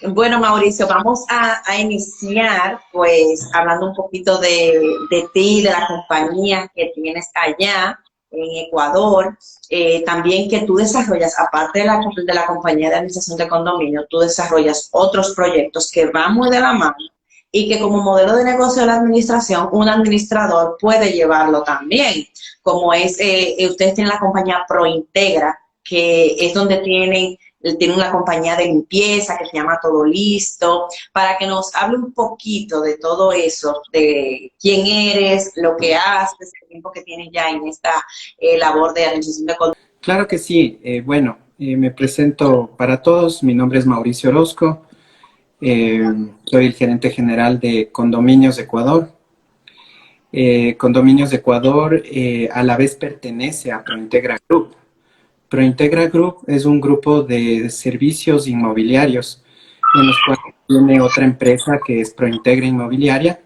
Bueno, Mauricio, vamos a iniciar pues hablando un poquito de ti, de la compañía que tienes allá en Ecuador. También que tú desarrollas, aparte de la compañía de administración de condominio, tú desarrollas otros proyectos que van muy de la mano y que como modelo de negocio de la administración, un administrador puede llevarlo también, como es, ustedes tienen la compañía Prointegra, que es donde tiene una compañía de limpieza que se llama Todo Listo, para que nos hable un poquito de todo eso, de quién eres, lo que haces, el tiempo que tienes ya en esta labor de administración de control. Claro que sí. Bueno, me presento para todos. Mi nombre es Mauricio Orozco. eh, Soy el gerente general de Condominios Ecuador. Condominios Ecuador a la vez pertenece a Prointegra Group. Prointegra Group es un grupo de servicios inmobiliarios en los cuales tiene otra empresa que es Prointegra Inmobiliaria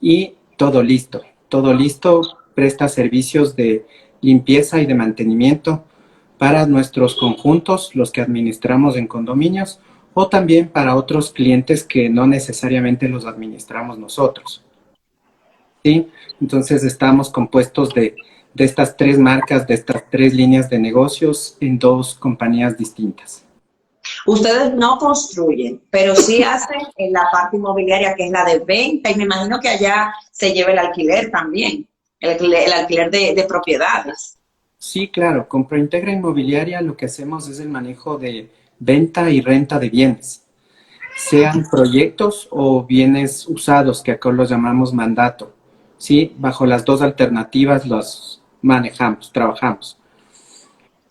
y Todo Listo. Todo Listo presta servicios de limpieza y de mantenimiento para nuestros conjuntos, los que administramos en condominios, o también para otros clientes que no necesariamente los administramos nosotros. ¿Sí? Entonces estamos compuestos de estas tres marcas, de estas tres líneas de negocios en dos compañías distintas. Ustedes no construyen, pero sí hacen en la parte inmobiliaria que es la de venta y me imagino que allá se lleva el alquiler también, el alquiler de propiedades. Sí, claro, con Prointegra Inmobiliaria lo que hacemos es el manejo de venta y renta de bienes, sean proyectos o bienes usados, que acá los llamamos mandato. Sí, bajo las dos alternativas los manejamos, trabajamos.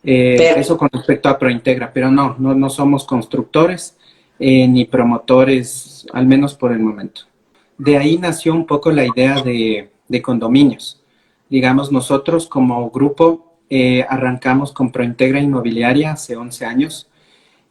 Eso con respecto a Prointegra, pero no somos constructores ni promotores, al menos por el momento. De ahí nació un poco la idea de condominios. Digamos, nosotros como grupo arrancamos con Prointegra Inmobiliaria hace 11 años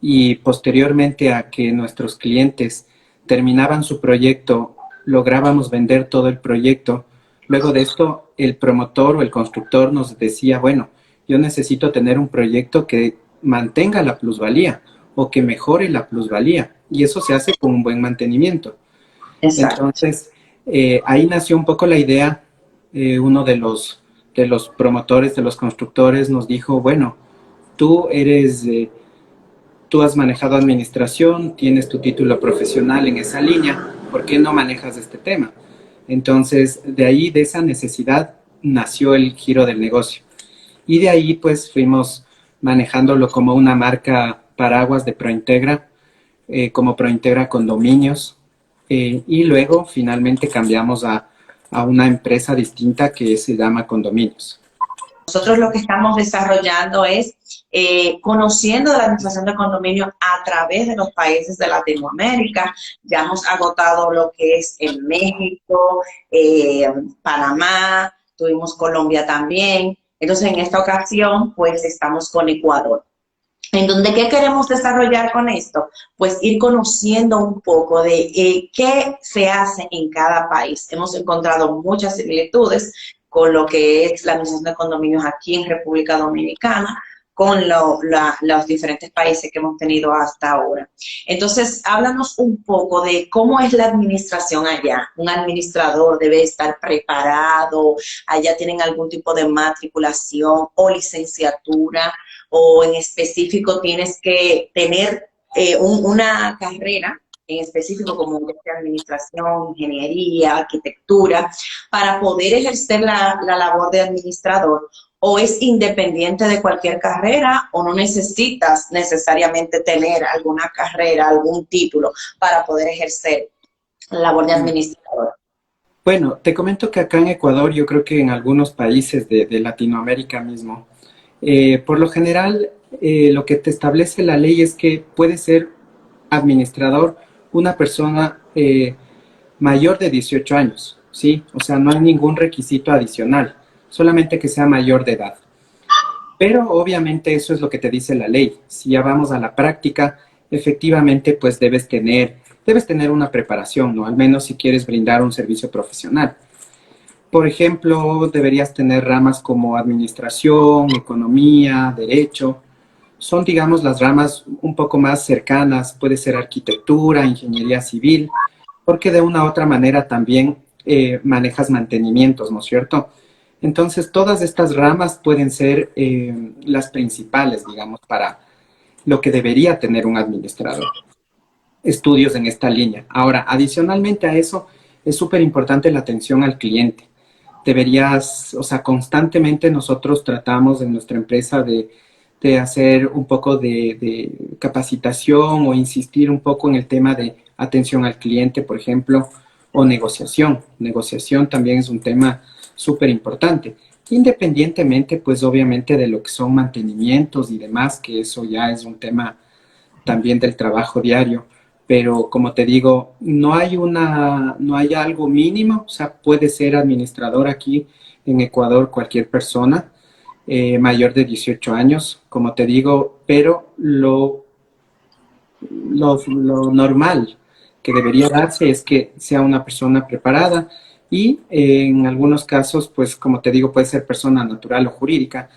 y posteriormente a que nuestros clientes terminaban su proyecto, lográbamos vender todo el proyecto. Luego de esto, el promotor o el constructor nos decía, bueno, yo necesito tener un proyecto que mantenga la plusvalía o que mejore la plusvalía. Y eso se hace con un buen mantenimiento. Exacto. Entonces, ahí nació un poco la idea. Uno de los promotores, de los constructores, nos dijo, bueno, tú eres, tú has manejado administración, tienes tu título profesional en esa línea, ¿por qué no manejas este tema? Entonces, de ahí, de esa necesidad, nació el giro del negocio. Y de ahí, pues, fuimos manejándolo como una marca paraguas de Prointegra, como Prointegra Condominios, y luego finalmente cambiamos a una empresa distinta que se llama Condominios. Nosotros lo que estamos desarrollando es conociendo de la administración de condominio a través de los países de Latinoamérica. Ya hemos agotado lo que es en México, Panamá, tuvimos Colombia también. Entonces, en esta ocasión, pues estamos con Ecuador. ¿En donde qué queremos desarrollar con esto? Pues ir conociendo un poco de qué se hace en cada país. Hemos encontrado muchas similitudes con lo que es la administración de condominios aquí en República Dominicana, con los diferentes países que hemos tenido hasta ahora. Entonces, háblanos un poco de cómo es la administración allá. Un administrador debe estar preparado, allá tienen algún tipo de matriculación o licenciatura, o en específico tienes que tener una carrera en específico como administración, ingeniería, arquitectura, para poder ejercer la labor de administrador, o es independiente de cualquier carrera o no necesitas necesariamente tener alguna carrera, algún título para poder ejercer la labor de administrador. Bueno, te comento que acá en Ecuador, yo creo que en algunos países de Latinoamérica mismo, por lo general, lo que te establece la ley es que puede ser administrador una persona mayor de 18 años, ¿sí? O sea, no hay ningún requisito adicional, solamente que sea mayor de edad. Pero obviamente eso es lo que te dice la ley. Si ya vamos a la práctica, efectivamente, pues debes tener una preparación, ¿no? Al menos si quieres brindar un servicio profesional. Por ejemplo, deberías tener ramas como administración, economía, derecho, son, digamos, las ramas un poco más cercanas, puede ser arquitectura, ingeniería civil, porque de una u otra manera también manejas mantenimientos, ¿no es cierto? Entonces, todas estas ramas pueden ser las principales, digamos, para lo que debería tener un administrador. Estudios en esta línea. Ahora, adicionalmente a eso, es súper importante la atención al cliente. Deberías, o sea, constantemente nosotros tratamos en nuestra empresa de hacer un poco de capacitación o insistir un poco en el tema de atención al cliente, por ejemplo, o negociación. Negociación también es un tema súper importante. Independientemente, pues obviamente de lo que son mantenimientos y demás, que eso ya es un tema también del trabajo diario. Pero como te digo, no hay algo mínimo, o sea, puede ser administrador aquí en Ecuador cualquier persona mayor de 18 años, como te digo, pero lo normal que debería darse es que sea una persona preparada y en algunos casos, pues como te digo, puede ser persona natural o jurídica.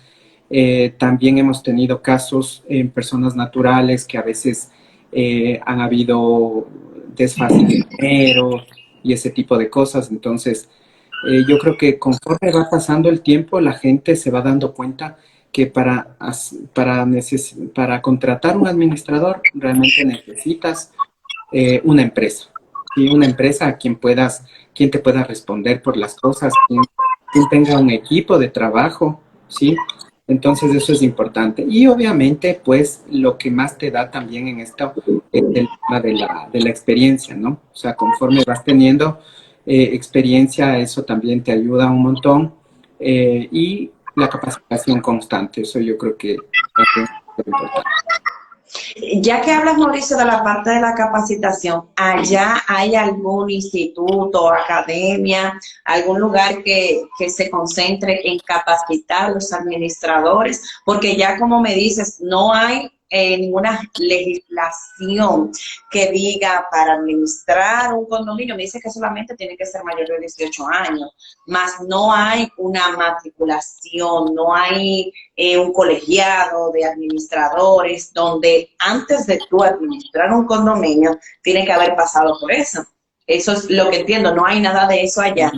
También hemos tenido casos en personas naturales que a veces han habido desfases de dinero y ese tipo de cosas. Entonces, yo creo que conforme va pasando el tiempo, la gente se va dando cuenta que para contratar un administrador realmente necesitas una empresa. ¿Sí? Una empresa a quien te pueda responder por las cosas, quien tenga un equipo de trabajo, ¿sí? Entonces eso es importante. Y obviamente, pues, lo que más te da también en esto es el tema de la experiencia, ¿no? O sea, conforme vas teniendo experiencia, eso también te ayuda un montón. Y la capacitación constante, eso yo creo que también es importante. Ya que hablas, Mauricio, de la parte de la capacitación, ¿allá hay algún instituto, academia, algún lugar que se concentre en capacitar a los administradores? Porque ya como me dices, no hay ninguna legislación que diga para administrar un condominio. Me dice que solamente tiene que ser mayor de 18 años, más no hay una matriculación, no hay un colegiado de administradores, donde antes de tú administrar un condominio, tiene que haber pasado por eso. Eso es lo que entiendo, no hay nada de eso allá.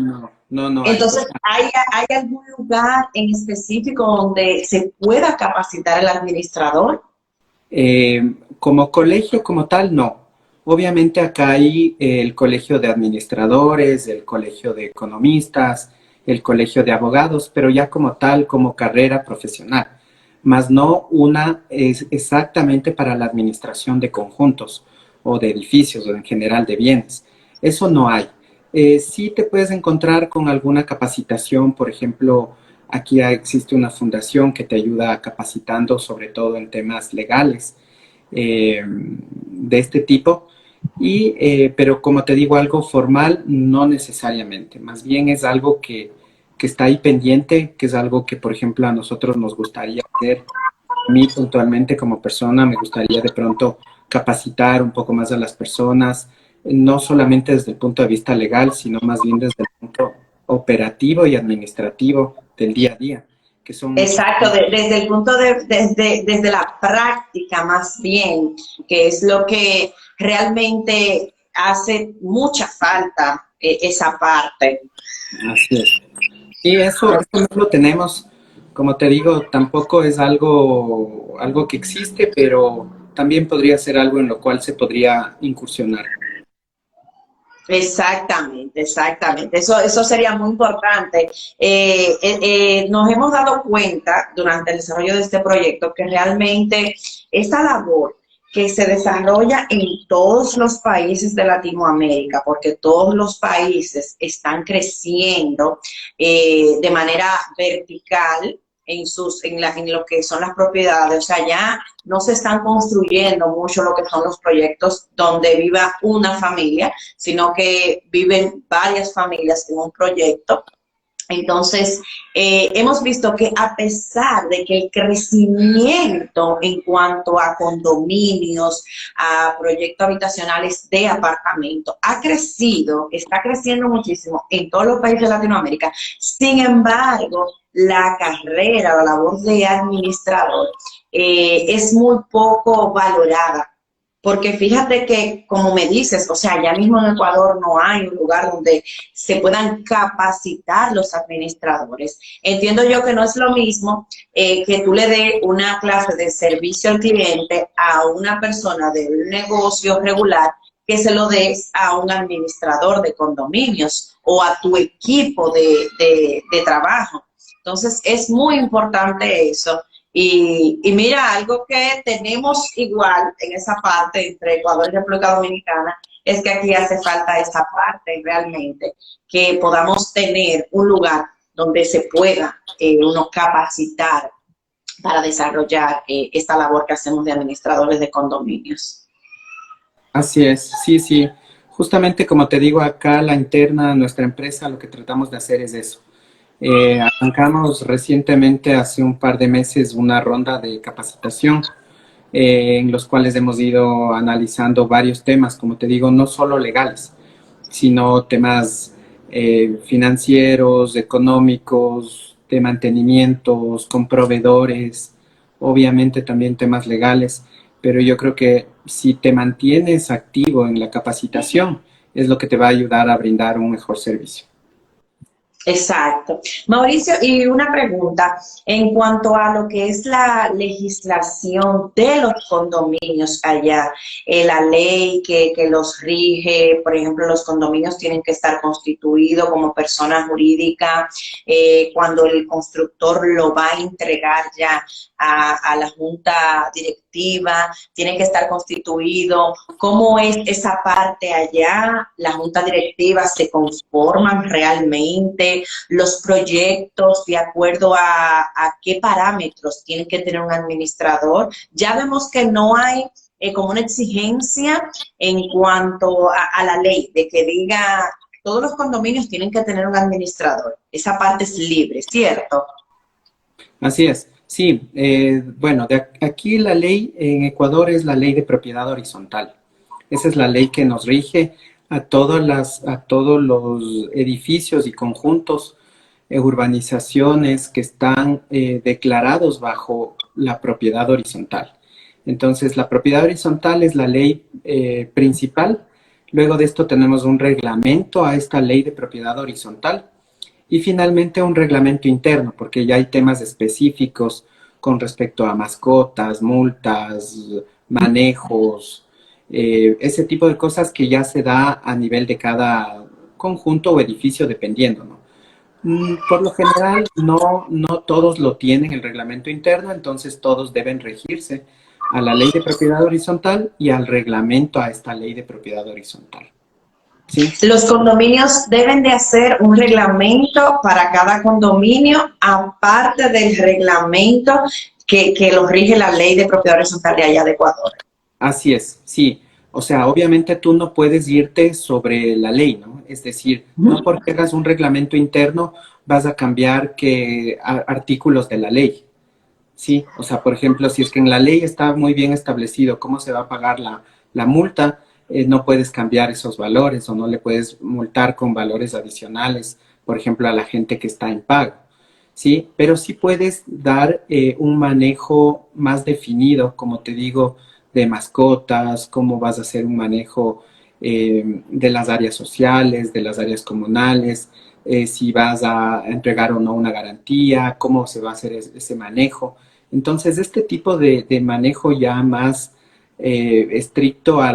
No hay. Entonces, ¿hay algún lugar en específico donde se pueda capacitar el administrador? Como colegio como tal, no. Obviamente acá hay el colegio de administradores, el colegio de economistas, el colegio de abogados, pero ya como tal, como carrera profesional, más no una es exactamente para la administración de conjuntos o de edificios o en general de bienes. Eso no hay. Sí te puedes encontrar con alguna capacitación, por ejemplo, aquí existe una fundación que te ayuda capacitando sobre todo en temas legales de este tipo, pero como te digo, algo formal no necesariamente, más bien es algo que está ahí pendiente, que es algo que, por ejemplo, a nosotros nos gustaría hacer. A mí puntualmente como persona me gustaría de pronto capacitar un poco más a las personas, no solamente desde el punto de vista legal, sino más bien desde el punto operativo y administrativo del día a día, que son muchos. Exacto, desde el punto desde la práctica más bien, que es lo que realmente hace mucha falta esa parte. Así es. Y eso no lo tenemos, como te digo, tampoco es algo que existe, pero también podría ser algo en lo cual se podría incursionar. Exactamente, exactamente. Eso sería muy importante. Nos hemos dado cuenta durante el desarrollo de este proyecto que realmente esta labor que se desarrolla en todos los países de Latinoamérica, porque todos los países están creciendo de manera vertical en lo que son las propiedades, o sea, ya no se están construyendo mucho lo que son los proyectos donde viva una familia, sino que viven varias familias en un proyecto. Entonces, hemos visto que a pesar de que el crecimiento en cuanto a condominios, a proyectos habitacionales de apartamento ha crecido, está creciendo muchísimo en todos los países de Latinoamérica, sin embargo, la carrera, la labor de administrador es muy poco valorada. Porque fíjate que, como me dices, o sea, ya mismo en Ecuador no hay un lugar donde se puedan capacitar los administradores. Entiendo yo que no es lo mismo que tú le des una clase de servicio al cliente a una persona de un negocio regular que se lo des a un administrador de condominios o a tu equipo de trabajo. Entonces, es muy importante eso. Y mira, algo que tenemos igual en esa parte entre Ecuador y República Dominicana es que aquí hace falta esa parte realmente, que podamos tener un lugar donde se pueda uno capacitar para desarrollar esta labor que hacemos de administradores de condominios. Así es, sí, sí. Justamente como te digo, acá la interna, nuestra empresa, lo que tratamos de hacer es eso. Arrancamos recientemente, hace un par de meses, una ronda de capacitación en los cuales hemos ido analizando varios temas, como te digo, no solo legales, sino temas financieros, económicos, de mantenimientos, con proveedores, obviamente también temas legales, pero yo creo que si te mantienes activo en la capacitación, es lo que te va a ayudar a brindar un mejor servicio. Exacto. Mauricio, y una pregunta en cuanto a lo que es la legislación de los condominios allá, la ley que los rige, por ejemplo, los condominios tienen que estar constituidos como persona jurídica, cuando el constructor lo va a entregar ya a la junta directiva, tiene que estar constituido. ¿Cómo es esa parte allá? ¿La junta directiva se conforman realmente? Los proyectos, de acuerdo a qué parámetros tiene que tener un administrador. Ya vemos que no hay como una exigencia en cuanto a la ley, de que diga todos los condominios tienen que tener un administrador. Esa parte es libre, ¿cierto? Así es, sí. Bueno, aquí la ley en Ecuador es la ley de propiedad horizontal. Esa es la ley que nos rige a todos los edificios y conjuntos, urbanizaciones que están declarados bajo la propiedad horizontal. Entonces, la propiedad horizontal es la ley principal. Luego de esto tenemos un reglamento a esta ley de propiedad horizontal y finalmente un reglamento interno, porque ya hay temas específicos con respecto a mascotas, multas, manejos, ese tipo de cosas que ya se da a nivel de cada conjunto o edificio dependiendo, ¿no? Por lo general, no todos lo tienen el reglamento interno, entonces todos deben regirse a la ley de propiedad horizontal y al reglamento a esta ley de propiedad horizontal. ¿Sí? Los condominios deben de hacer un reglamento para cada condominio, aparte del reglamento que los rige la ley de propiedad horizontal de allá de Ecuador. Así es, sí. O sea, obviamente tú no puedes irte sobre la ley, ¿no? Es decir, no porque hagas un reglamento interno vas a cambiar artículos de la ley. Sí, o sea, por ejemplo, si es que en la ley está muy bien establecido cómo se va a pagar la multa, no puedes cambiar esos valores o no le puedes multar con valores adicionales, por ejemplo, a la gente que está en pago. Sí, pero sí puedes dar un manejo más definido, como te digo, de mascotas, cómo vas a hacer un manejo de las áreas sociales, de las áreas comunales, si vas a entregar o no una garantía, cómo se va a hacer ese manejo. Entonces, este tipo de manejo ya más estricto a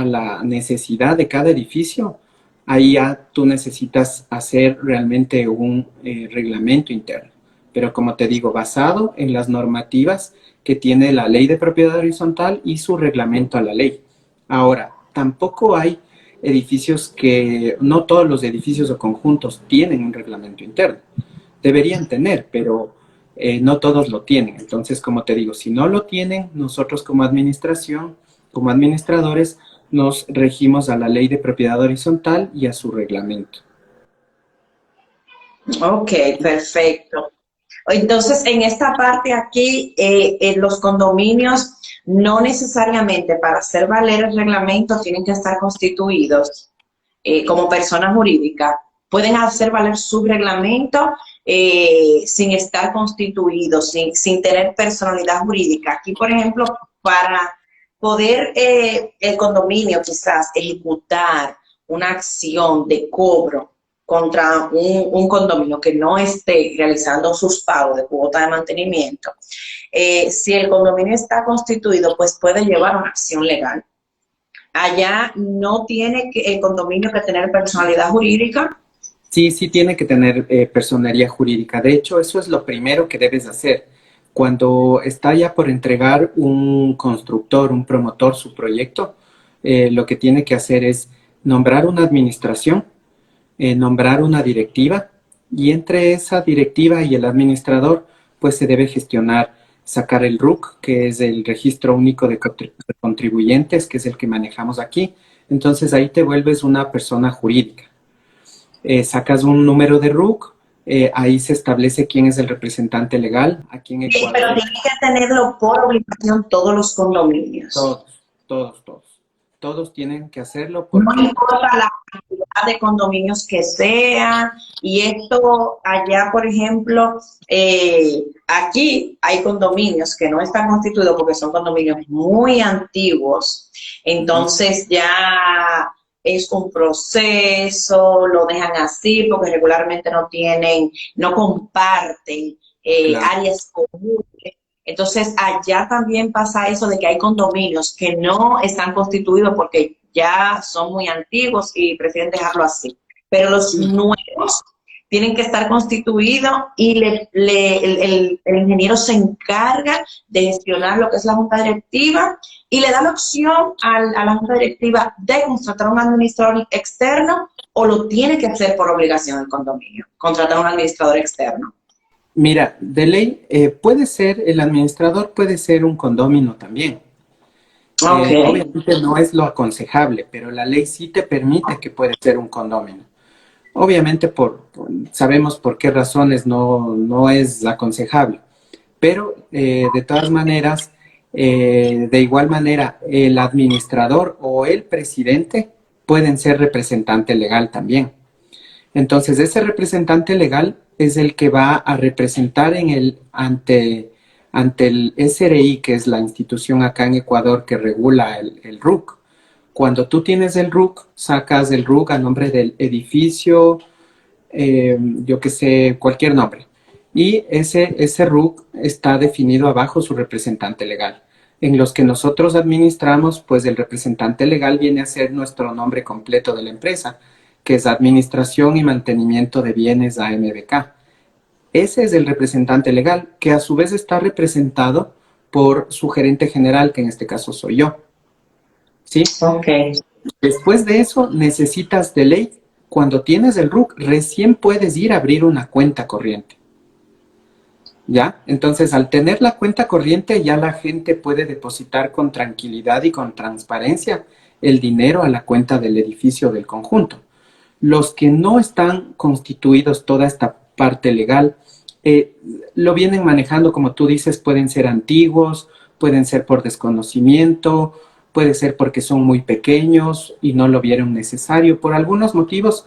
la necesidad de cada edificio, ahí ya tú necesitas hacer realmente un reglamento interno. Pero como te digo, basado en las normativas que tiene la ley de propiedad horizontal y su reglamento a la ley. Ahora, tampoco hay edificios no todos los edificios o conjuntos tienen un reglamento interno. Deberían tener, pero no todos lo tienen. Entonces, como te digo, si no lo tienen, nosotros como administración, como administradores, nos regimos a la ley de propiedad horizontal y a su reglamento. Ok, perfecto. Entonces, en esta parte aquí, en los condominios no necesariamente para hacer valer el reglamento tienen que estar constituidos como persona jurídica. Pueden hacer valer su reglamento sin estar constituidos, sin tener personalidad jurídica. Aquí, por ejemplo, para poder el condominio quizás ejecutar una acción de cobro contra un condominio que no esté realizando sus pagos de cuota de mantenimiento, si el condominio está constituido, pues puede llevar una acción legal. Allá no tiene que, el condominio que tener personalidad jurídica. Sí, sí tiene que tener personería jurídica. De hecho, eso es lo primero que debes hacer. Cuando está ya por entregar un constructor, un promotor su proyecto, lo que tiene que hacer es nombrar una administración, nombrar una directiva, y entre esa directiva y el administrador, pues se debe gestionar, sacar el RUC, que es el Registro Único de Contribuyentes, que es el que manejamos aquí. Entonces ahí te vuelves una persona jurídica. Sacas un número de RUC, ahí se establece quién es el representante legal aquí en Sí, pero Ecuador. tienen que tenerlo por obligación todos los condominios. Todos, todos, todos. Todos tienen que hacerlo No porque importa la cantidad de condominios que sea, y esto allá, por ejemplo, aquí hay condominios que no están constituidos porque son condominios muy antiguos, entonces ya es un proceso, lo dejan así porque regularmente no tienen, no comparten claro. áreas comunes. Entonces, allá también pasa eso de que hay condominios que no están constituidos porque ya son muy antiguos y prefieren dejarlo así. Pero los Sí, nuevos tienen que estar constituidos y el ingeniero se encarga de gestionar lo que es la junta directiva y le da la opción a la junta directiva de contratar a un administrador externo o lo tiene que hacer por obligación el condominio, contratar a un administrador externo. mira, de ley puede ser, el administrador puede ser un condómino también. Ok. Obviamente no es lo aconsejable, pero la ley sí te permite que puede ser un condómino. Obviamente sabemos por qué razones no es aconsejable, pero de todas maneras, de igual manera, el administrador o el presidente pueden ser representante legal también. Entonces, ese representante legal es el que va a representar ante el SRI, que es la institución acá en Ecuador que regula el RUC. Cuando tú tienes el RUC, sacas el RUC a nombre del edificio, yo que sé, cualquier nombre. Y ese RUC está definido abajo su representante legal. En los que nosotros administramos, pues el representante legal viene a ser nuestro nombre completo de la empresa, que es Administración y Mantenimiento de Bienes AMBK. Ese es el representante legal, que a su vez está representado por su gerente general, que en este caso soy yo. ¿Sí? Ok. Después de eso, necesitas de ley, cuando tienes el RUC, recién puedes ir a abrir una cuenta corriente. ¿Ya? Entonces, al tener la cuenta corriente, ya la gente puede depositar con tranquilidad y con transparencia el dinero a la cuenta del edificio del conjunto. Los que no están constituidos toda esta parte legal, lo vienen manejando, como tú dices, pueden ser antiguos, pueden ser por desconocimiento, puede ser porque son muy pequeños y no lo vieron necesario. Por algunos motivos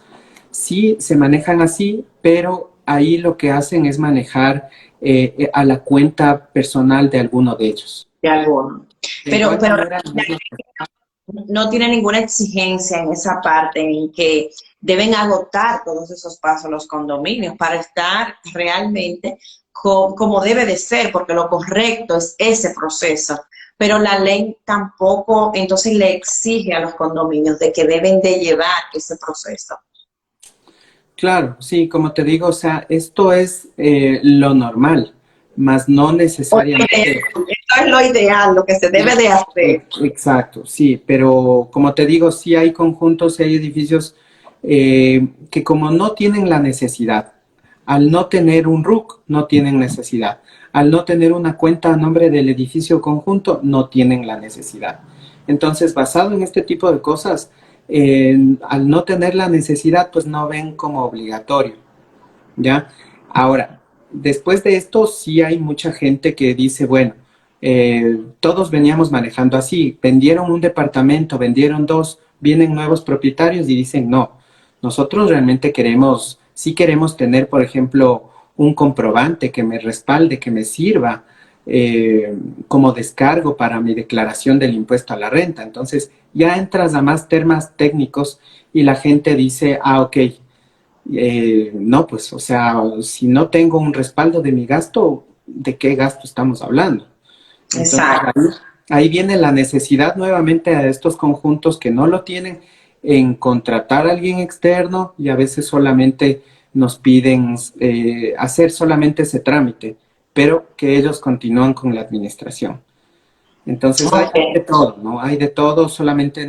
sí se manejan así, pero ahí lo que hacen es manejar a la cuenta personal de alguno de ellos. De alguno. De Pero igual manera, no tiene ninguna exigencia en esa parte en que deben agotar todos esos pasos los condominios para estar realmente como debe de ser, porque lo correcto es ese proceso. Pero la ley tampoco entonces le exige a los condominios de que deben de llevar ese proceso. claro, sí, como te digo, o sea, esto es lo normal, más no necesariamente. Esto es lo ideal, lo que se debe de hacer. Exacto, sí, pero como te digo, sí hay conjuntos, sí hay edificios que como no tienen la necesidad, al no tener un RUC, no tienen necesidad, al no tener una cuenta a nombre del edificio conjunto, no tienen la necesidad. Entonces, basado en este tipo de cosas, al no tener la necesidad, pues no ven como obligatorio, ¿ya? Ahora, después de esto sí hay mucha gente que dice, bueno, todos veníamos manejando así, vendieron un departamento, vendieron dos, vienen nuevos propietarios y dicen, no, nosotros realmente queremos, sí queremos tener, por ejemplo, un comprobante que me respalde, que me sirva como descargo para mi declaración del impuesto a la renta. Entonces ya entras a más temas técnicos y la gente dice, ah, ok, no, pues, o sea, si no tengo un respaldo de mi gasto, ¿de qué gasto estamos hablando? Entonces, Exacto. ahí viene la necesidad nuevamente de estos conjuntos que no lo tienen en contratar a alguien externo y a veces solamente nos piden hacer solamente ese trámite, pero que ellos continúan con la administración. Entonces hay Ok. de todo, ¿no? Hay de todo, solamente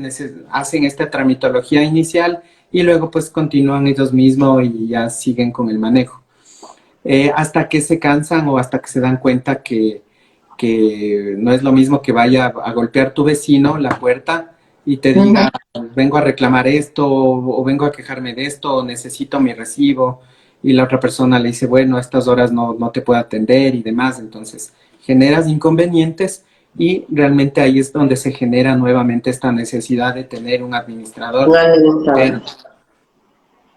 hacen esta tramitología inicial y luego pues continúan ellos mismos y ya siguen con el manejo. Hasta que se cansan o hasta que se dan cuenta que no es lo mismo que vaya a golpear tu vecino la puerta y te Ujú. diga, vengo a reclamar esto o vengo a quejarme de esto o necesito mi recibo y la otra persona le dice, bueno, a estas horas no te puedo atender y demás. Entonces generas inconvenientes y realmente ahí es donde se genera nuevamente esta necesidad de tener un Un administrador administrador. externo.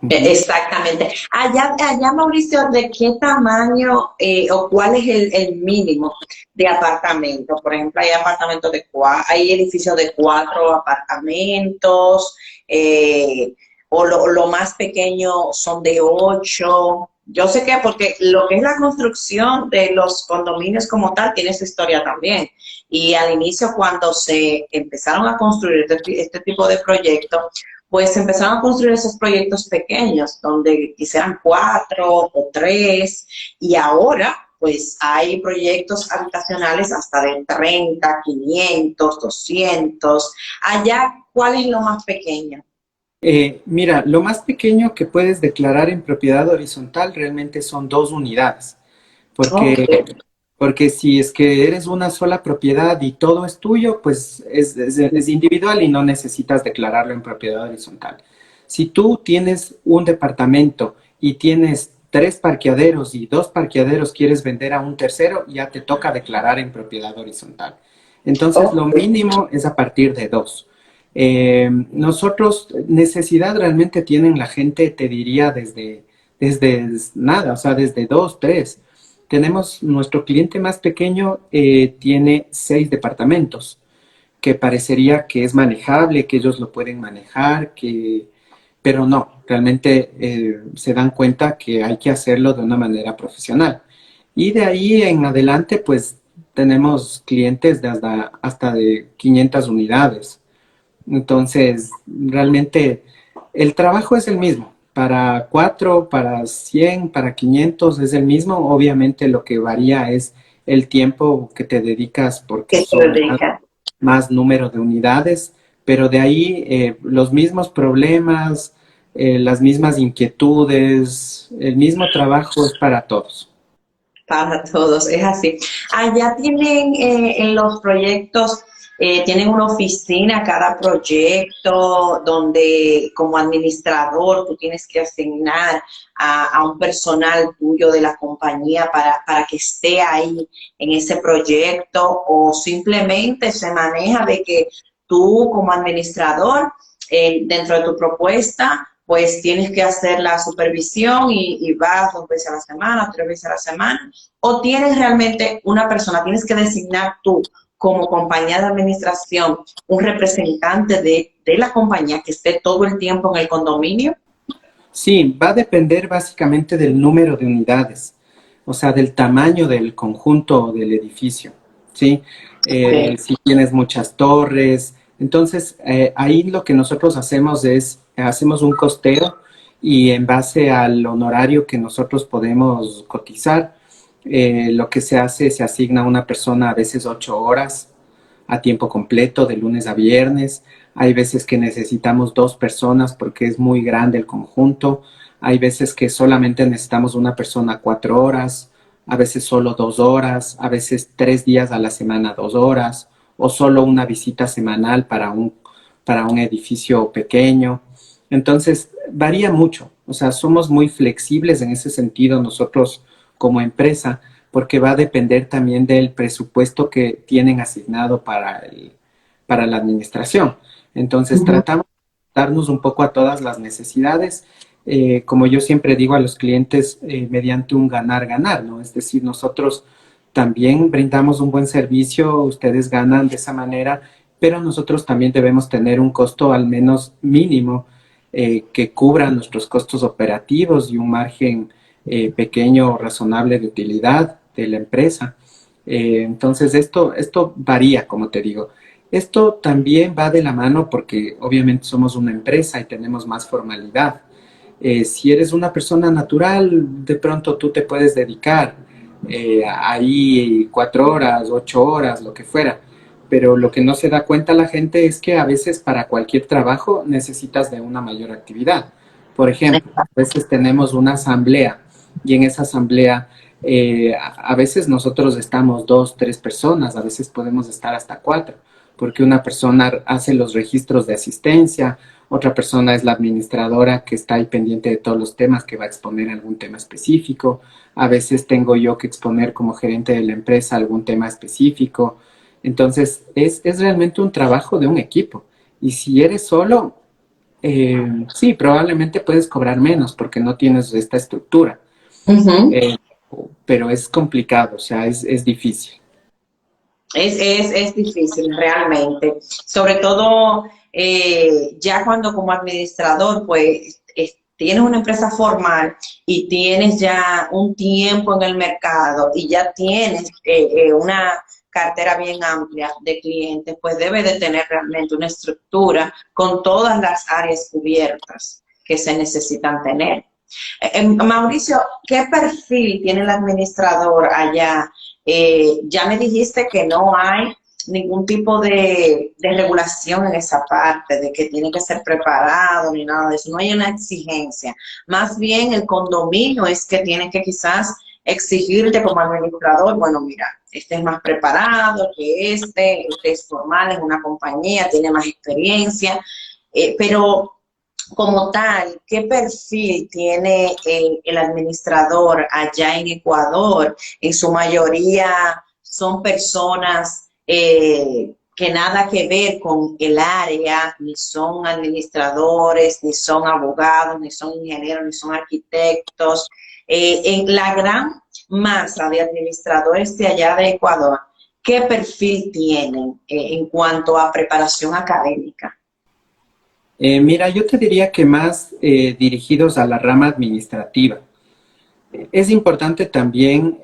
Ujú. Exactamente. Allá, Mauricio, ¿de qué tamaño o cuál es el mínimo de apartamentos? Por ejemplo, hay apartamentos hay edificios de 4 apartamentos, o lo más pequeño son de 8. Yo sé que porque lo que es la construcción de los condominios como tal tiene su historia también. Y al inicio, cuando se empezaron a construir este tipo de proyectos, pues empezaron a construir esos proyectos pequeños, donde quisieran 4 o 3, y ahora pues hay proyectos habitacionales hasta de 30, 500, 200. Allá, ¿cuál es lo más pequeño? Mira, lo más pequeño que puedes declarar en propiedad horizontal realmente son 2 unidades, Ok. porque si es que eres una sola propiedad y todo es tuyo, pues es individual y no necesitas declararlo en propiedad horizontal. Si tú tienes un departamento y tienes 3 parqueaderos y 2 parqueaderos quieres vender a un tercero, ya te toca declarar en propiedad horizontal. Entonces, lo Ok. mínimo es a partir de 2. Nosotros, necesidad realmente tienen la gente, te diría, desde nada, o sea, desde 2, 3. Tenemos nuestro cliente más pequeño, tiene 6 departamentos, que parecería que es manejable, que ellos lo pueden manejar, pero no, realmente se dan cuenta que hay que hacerlo de una manera profesional. Y de ahí en adelante, pues tenemos clientes de hasta de 500 unidades. Entonces, realmente el trabajo es el mismo. Para 4, para 100, para 500 es el mismo. Obviamente lo que varía es el tiempo que te dedicas porque ¿Qué se son dedica? más número de unidades, pero de ahí los mismos problemas, las mismas inquietudes, el mismo trabajo es para todos. Para todos, es así. Allá tienen en los proyectos, tienen una oficina cada proyecto donde como administrador tú tienes que asignar a un personal tuyo de la compañía para que esté ahí en ese proyecto, o simplemente se maneja de que tú como administrador, dentro de tu propuesta, pues tienes que hacer la supervisión y vas 2 veces a la semana, 3 veces a la semana, o tienes realmente una persona, tienes que designar tú como compañía de administración un representante de la compañía que esté todo el tiempo en el condominio. Sí, va a depender básicamente del número de unidades, o sea, del tamaño del conjunto del edificio, ¿sí? Okay. Si tienes muchas torres, entonces ahí lo que nosotros hacemos es, hacemos un costeo y en base al honorario que nosotros podemos cotizar, lo que se hace, se asigna a una persona a veces 8 horas a tiempo completo, de lunes a viernes. Hay veces que necesitamos 2 personas porque es muy grande el conjunto. Hay veces que solamente necesitamos una persona 4 horas, a veces solo 2 horas, a veces 3 días a la semana 2 horas, o solo una visita semanal para un edificio pequeño. Entonces, varía mucho. O sea, somos muy flexibles en ese sentido nosotros como empresa, porque va a depender también del presupuesto que tienen asignado para la administración. Entonces, Ujú. tratamos de darnos un poco a todas las necesidades, como yo siempre digo a los clientes, mediante un ganar-ganar, ¿no? Es decir, nosotros también brindamos un buen servicio, ustedes ganan de esa manera, pero nosotros también debemos tener un costo al menos mínimo que cubra nuestros costos operativos y un margen pequeño o razonable de utilidad de la empresa. Entonces, esto varía, como te digo. Esto también va de la mano porque obviamente somos una empresa y tenemos más formalidad. Si eres una persona natural, de pronto tú te puedes dedicar ahí 4 horas, 8 horas, lo que fuera. Pero lo que no se da cuenta la gente es que a veces para cualquier trabajo necesitas de una mayor actividad. Por ejemplo, a veces tenemos una asamblea y en esa asamblea a veces nosotros estamos 2, 3 personas, a veces podemos estar hasta 4, porque una persona hace los registros de asistencia, otra persona es la administradora que está ahí pendiente de todos los temas, que va a exponer algún tema específico. A veces tengo yo que exponer como gerente de la empresa algún tema específico. Entonces, es realmente un trabajo de un equipo. Y si eres solo, sí, probablemente puedes cobrar menos porque no tienes esta estructura. Ujú. Eh, pero es complicado, o sea, es difícil. Es difícil realmente, sobre todo ya cuando como administrador pues tienes una empresa formal y tienes ya un tiempo en el mercado y ya tienes una cartera bien amplia de clientes, pues debe de tener realmente una estructura con todas las áreas cubiertas que se necesitan tener. Mauricio, ¿qué perfil tiene el administrador allá? Ya me dijiste que no hay ningún tipo de regulación en esa parte, de que tiene que ser preparado ni nada de eso, no hay una exigencia. Más bien el condominio es que tiene que quizás exigirte como administrador, bueno, mira, este es más preparado que este es formal, es una compañía, tiene más experiencia, pero como tal, ¿qué perfil tiene el administrador allá en Ecuador? En su mayoría son personas que nada que ver con el área, ni son administradores, ni son abogados, ni son ingenieros, ni son arquitectos. En la gran masa de administradores de allá de Ecuador, ¿qué perfil tienen en cuanto a preparación académica? Mira, yo te diría que más dirigidos a la rama administrativa. Es importante también,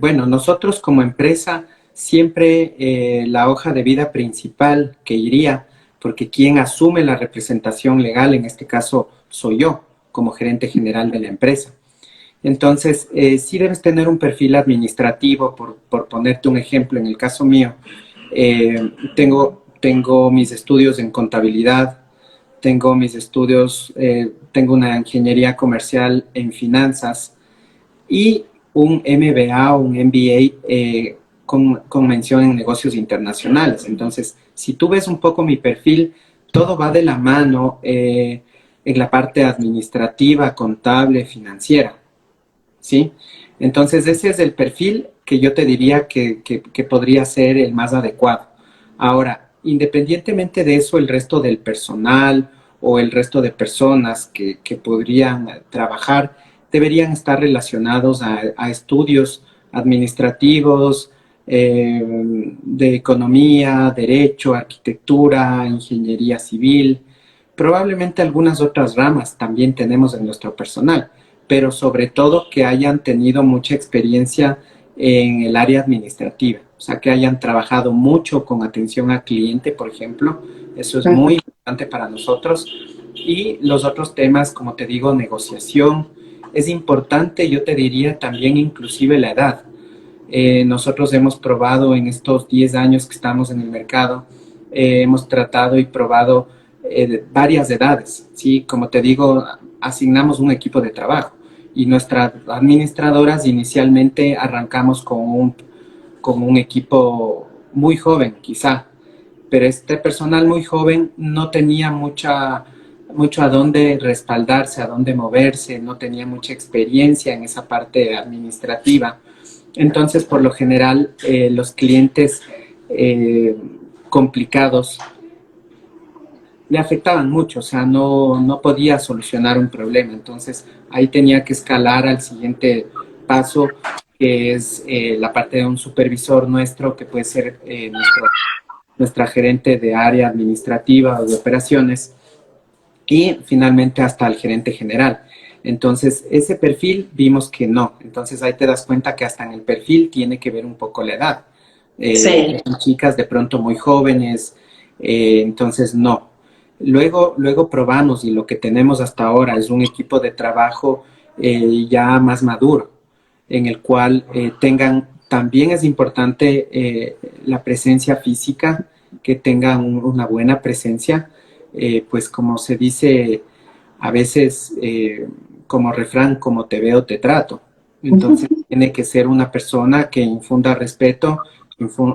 bueno, nosotros como empresa, siempre la hoja de vida principal que iría, porque quien asume la representación legal, en este caso soy yo, como gerente general de la empresa. Entonces, sí debes tener un perfil administrativo, por ponerte un ejemplo, en el caso mío, tengo mis estudios en contabilidad, tengo mis estudios, tengo una ingeniería comercial en finanzas y un MBA o un MBA con mención en negocios internacionales. Entonces, si tú ves un poco mi perfil, todo va de la mano en la parte administrativa, contable, financiera, ¿sí? Entonces, ese es el perfil que yo te diría que podría ser el más adecuado. Ahora, independientemente de eso, el resto del personal o el resto de personas que podrían trabajar deberían estar relacionados a estudios administrativos, de economía, derecho, arquitectura, ingeniería civil, probablemente algunas otras ramas también tenemos en nuestro personal, pero sobre todo que hayan tenido mucha experiencia en el área administrativa, o sea, que hayan trabajado mucho con atención al cliente, por ejemplo, eso es muy importante para nosotros. Y los otros temas, como te digo, negociación, es importante, yo te diría también inclusive la edad. Nosotros hemos probado en estos 10 años que estamos en el mercado, hemos tratado y probado varias edades, ¿sí? Como te digo, asignamos un equipo de trabajo y nuestras administradoras inicialmente arrancamos con un equipo muy joven, quizá, pero este personal muy joven no tenía mucho a dónde respaldarse, a dónde moverse, no tenía mucha experiencia en esa parte administrativa. Entonces, por lo general, los clientes complicados le afectaban mucho, o sea, no podía solucionar un problema. Entonces, ahí tenía que escalar al siguiente paso, que es la parte de un supervisor nuestro, que puede ser nuestra gerente de área administrativa o de operaciones, y finalmente hasta el gerente general. Entonces, ese perfil vimos que no. Entonces, ahí te das cuenta que hasta en el perfil tiene que ver un poco la edad. Sí. Son chicas de pronto muy jóvenes, entonces no. Luego probamos y lo que tenemos hasta ahora es un equipo de trabajo ya más maduro, en el cual también es importante la presencia física, que tengan una buena presencia, pues como se dice a veces como refrán, como te veo, te trato. Entonces tiene que ser una persona que infunda respeto,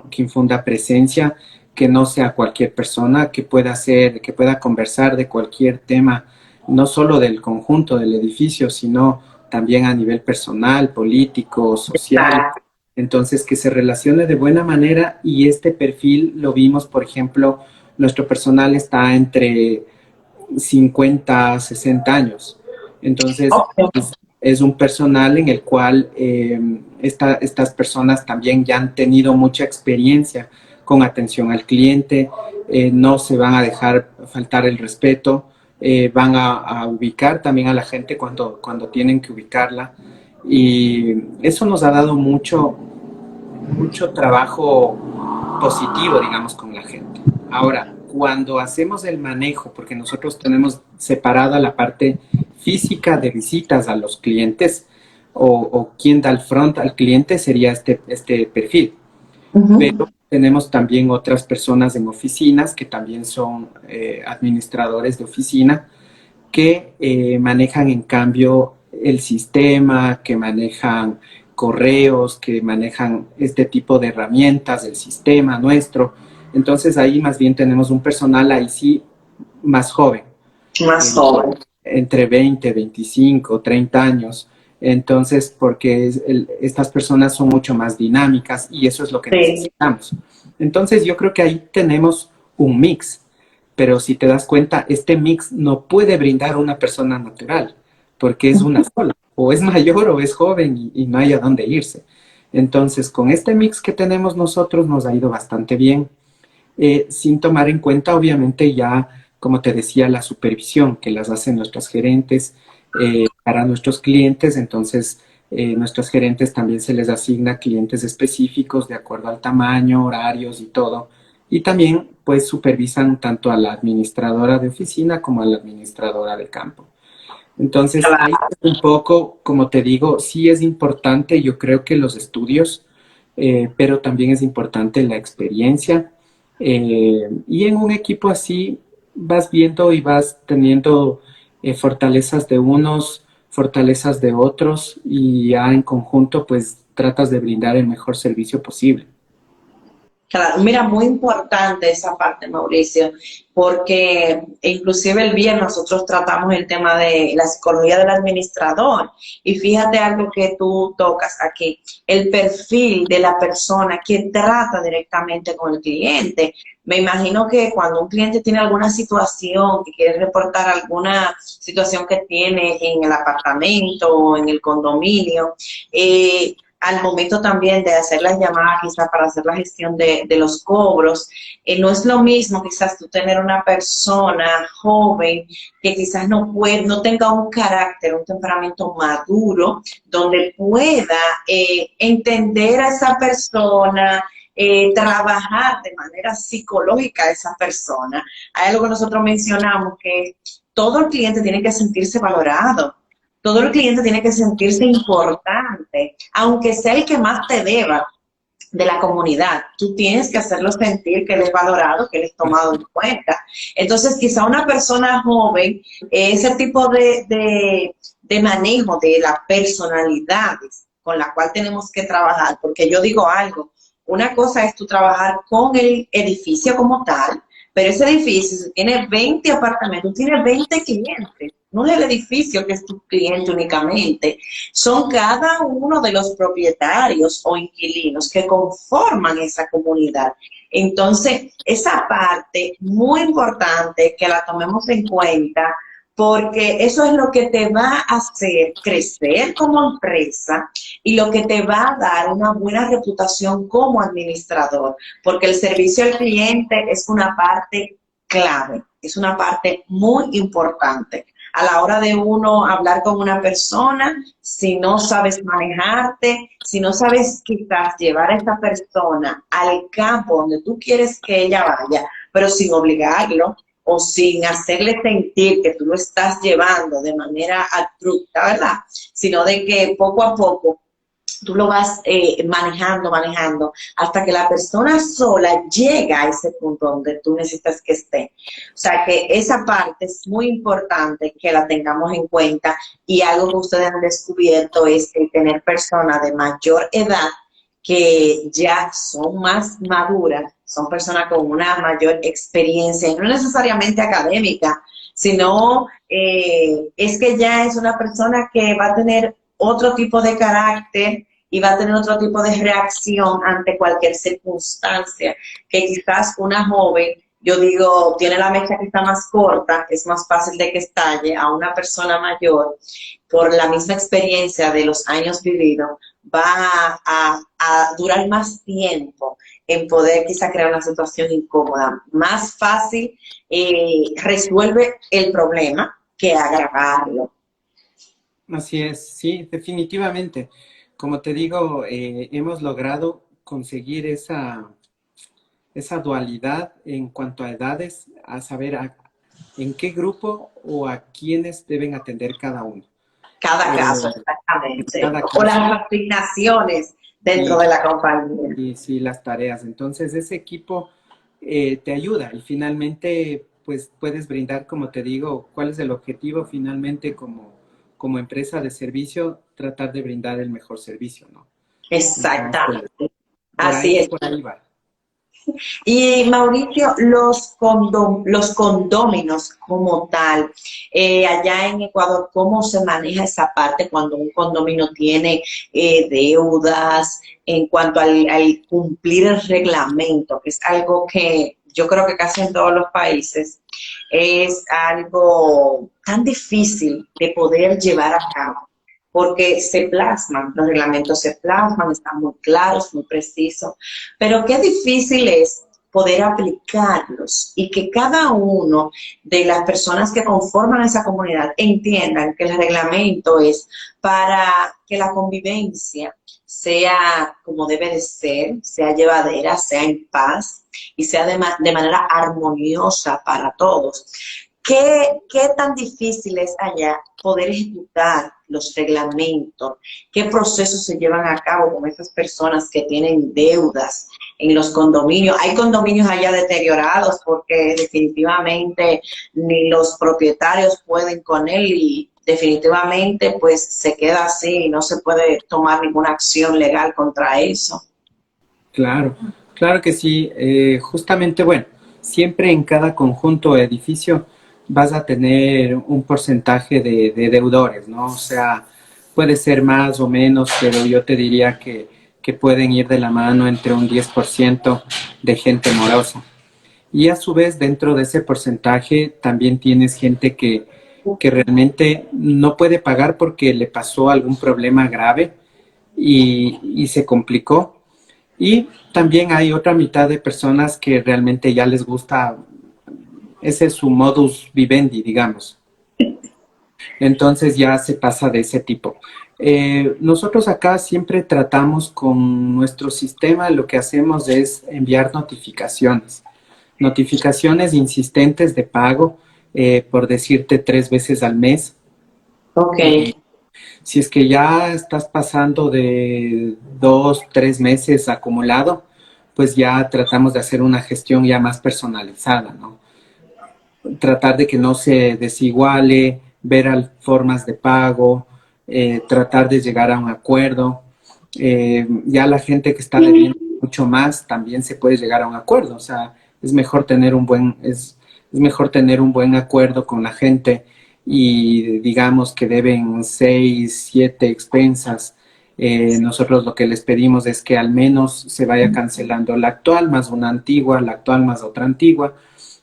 que infunda presencia, que no sea cualquier persona, que pueda conversar de cualquier tema, no solo del conjunto del edificio, sino también a nivel personal, político, social. Entonces, que se relacione de buena manera, y este perfil lo vimos, por ejemplo, nuestro personal está entre 50 a 60 años. Entonces, Okay. es un personal en el cual estas personas también ya han tenido mucha experiencia con atención al cliente, no se van a dejar faltar el respeto, van a ubicar también a la gente cuando tienen que ubicarla. Y eso nos ha dado mucho trabajo positivo, digamos, con la gente. Ahora, cuando hacemos el manejo, porque nosotros tenemos separada la parte física de visitas a los clientes, o quien da el front al cliente sería este perfil. Pero tenemos también otras personas en oficinas que también son administradores de oficina, que manejan en cambio el sistema, que manejan correos, que manejan este tipo de herramientas del sistema nuestro. Entonces ahí más bien tenemos un personal ahí sí más joven, Más joven. entre 20, 25, 30 años. Entonces, porque estas personas son mucho más dinámicas y eso es lo que Sí. necesitamos. Entonces, yo creo que ahí tenemos un mix, pero si te das cuenta, este mix no puede brindar una persona natural, porque es una sola, o es mayor o es joven y no hay a dónde irse. Entonces, con este mix que tenemos nosotros nos ha ido bastante bien, sin tomar en cuenta, obviamente, ya, como te decía, la supervisión que las hacen nuestros gerentes para nuestros clientes. Entonces, nuestros gerentes también se les asigna clientes específicos de acuerdo al tamaño, horarios y todo. Y también, pues, supervisan tanto a la administradora de oficina como a la administradora de campo. Entonces, ahí Claro. un poco, como te digo, sí es importante, yo creo que los estudios, pero también es importante la experiencia. Y en un equipo así vas viendo y vas teniendo fortalezas de unos, fortalezas de otros, y ya en conjunto pues tratas de brindar el mejor servicio posible. Claro, mira, muy importante esa parte, Mauricio, porque inclusive el viernes nosotros tratamos el tema de la psicología del administrador, y fíjate algo que tú tocas aquí, el perfil de la persona que trata directamente con el cliente. Me imagino que cuando un cliente tiene alguna situación, que quiere reportar alguna situación que tiene en el apartamento o en el condominio, al momento también de hacer las llamadas, quizás para hacer la gestión de los cobros, no es lo mismo quizás tú tener una persona joven que quizás no tenga un carácter, un temperamento maduro, donde pueda entender a esa persona, trabajar de manera psicológica a esa persona. Hay algo que nosotros mencionamos, que todo el cliente tiene que sentirse valorado. Todo el cliente tiene que sentirse importante, aunque sea el que más te deba de la comunidad. Tú tienes que hacerlo sentir que él es valorado, que él es tomado en cuenta. Entonces, quizá una persona joven, ese tipo de manejo de las personalidades con la cual tenemos que trabajar, porque yo digo algo, una cosa es tú trabajar con el edificio como tal, pero ese edificio, si tiene 20 apartamentos, tiene 20 clientes. No es el edificio que es tu cliente únicamente, son cada uno de los propietarios o inquilinos que conforman esa comunidad. Entonces, esa parte muy importante que la tomemos en cuenta, porque eso es lo que te va a hacer crecer como empresa y lo que te va a dar una buena reputación como administrador, porque el servicio al cliente es una parte clave, es una parte muy importante. A la hora de uno hablar con una persona, si no sabes manejarte, si no sabes quizás llevar a esta persona al campo donde tú quieres que ella vaya, pero sin obligarlo o sin hacerle sentir que tú lo estás llevando de manera abrupta, ¿verdad? Sino de que poco a poco tú lo vas manejando, hasta que la persona sola llega a ese punto donde tú necesitas que esté. O sea que esa parte es muy importante que la tengamos en cuenta, y algo que ustedes han descubierto es el tener personas de mayor edad que ya son más maduras, son personas con una mayor experiencia, y no necesariamente académica, sino es que ya es una persona que va a tener otro tipo de carácter y va a tener otro tipo de reacción ante cualquier circunstancia, que quizás una joven, yo digo, tiene la mecha que está más corta, es más fácil de que estalle. A una persona mayor, por la misma experiencia de los años vividos, va a durar más tiempo en poder quizá crear una situación incómoda. Más fácil resuelve el problema que agravarlo. Así es, sí, definitivamente. Como te digo, hemos logrado conseguir esa dualidad en cuanto a edades, a saber en qué grupo o a quiénes deben atender cada uno. Cada caso, exactamente. Cada O caso. las asignaciones dentro de la compañía. Y sí, las tareas. Entonces, ese equipo te ayuda y finalmente, pues puedes brindar, como te digo, cuál es el objetivo finalmente como empresa de servicio, tratar de brindar el mejor servicio, ¿no? Entonces, Exactamente. Así es. por ahí va. Y Mauricio, los condóminos como tal, allá en Ecuador, ¿cómo se maneja esa parte cuando un condominio tiene deudas en cuanto al cumplir el reglamento, que es algo que yo creo que casi en todos los países es algo tan difícil de poder llevar a cabo? Porque se plasman, los reglamentos se plasman, están muy claros, muy precisos, pero qué difícil es poder aplicarlos y que cada uno de las personas que conforman esa comunidad entiendan que el reglamento es para que la convivencia sea como debe de ser, sea llevadera, sea en paz y sea de manera armoniosa para todos. ¿Qué tan difícil es allá poder ejecutar los reglamentos? ¿Qué procesos se llevan a cabo con esas personas que tienen deudas en los condominios? Hay condominios allá deteriorados porque definitivamente ni los propietarios pueden con él y definitivamente pues se queda así y no se puede tomar ninguna acción legal contra eso. Claro, claro que sí. Justamente, bueno, siempre en cada conjunto o edificio vas a tener un porcentaje de deudores, ¿no? O sea, puede ser más o menos, pero yo te diría que pueden ir de la mano entre un 10% de gente morosa. Y a su vez, dentro de ese porcentaje, también tienes gente que realmente no puede pagar porque le pasó algún problema grave y se complicó. Y también hay otra mitad de personas que realmente ya les gusta, ese es su modus vivendi, digamos. Entonces ya se pasa de ese tipo. Nosotros acá siempre tratamos con nuestro sistema, lo que hacemos es enviar notificaciones insistentes de pago, por decirte 3 veces al mes. Ok. Si es que ya estás pasando de 2, 3 meses acumulado, pues ya tratamos de hacer una gestión ya más personalizada, ¿no? Tratar de que no se desiguale, ver formas de pago, tratar de llegar a un acuerdo. Ya la gente que está debiendo mucho más, también se puede llegar a un acuerdo. O sea, es mejor tener es mejor tener un buen acuerdo con la gente y digamos que deben 6, 7 expensas. Nosotros lo que les pedimos es que al menos se vaya cancelando la actual más una antigua, la actual más otra antigua,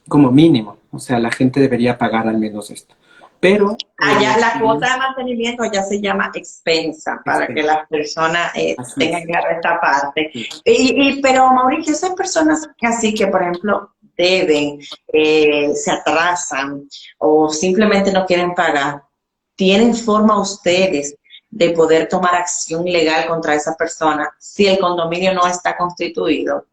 como mínimo. O sea, la gente debería pagar al menos esto. Pero Allá la sí cuota de es mantenimiento ya se llama expensa para que expensa. las personas Así tengan es. clara esta parte. Sí. Pero Mauricio, esas personas así que, por ejemplo, deben, se atrasan o simplemente no quieren pagar, ¿tienen forma ustedes de poder tomar acción legal contra esa persona si el condominio no está constituido?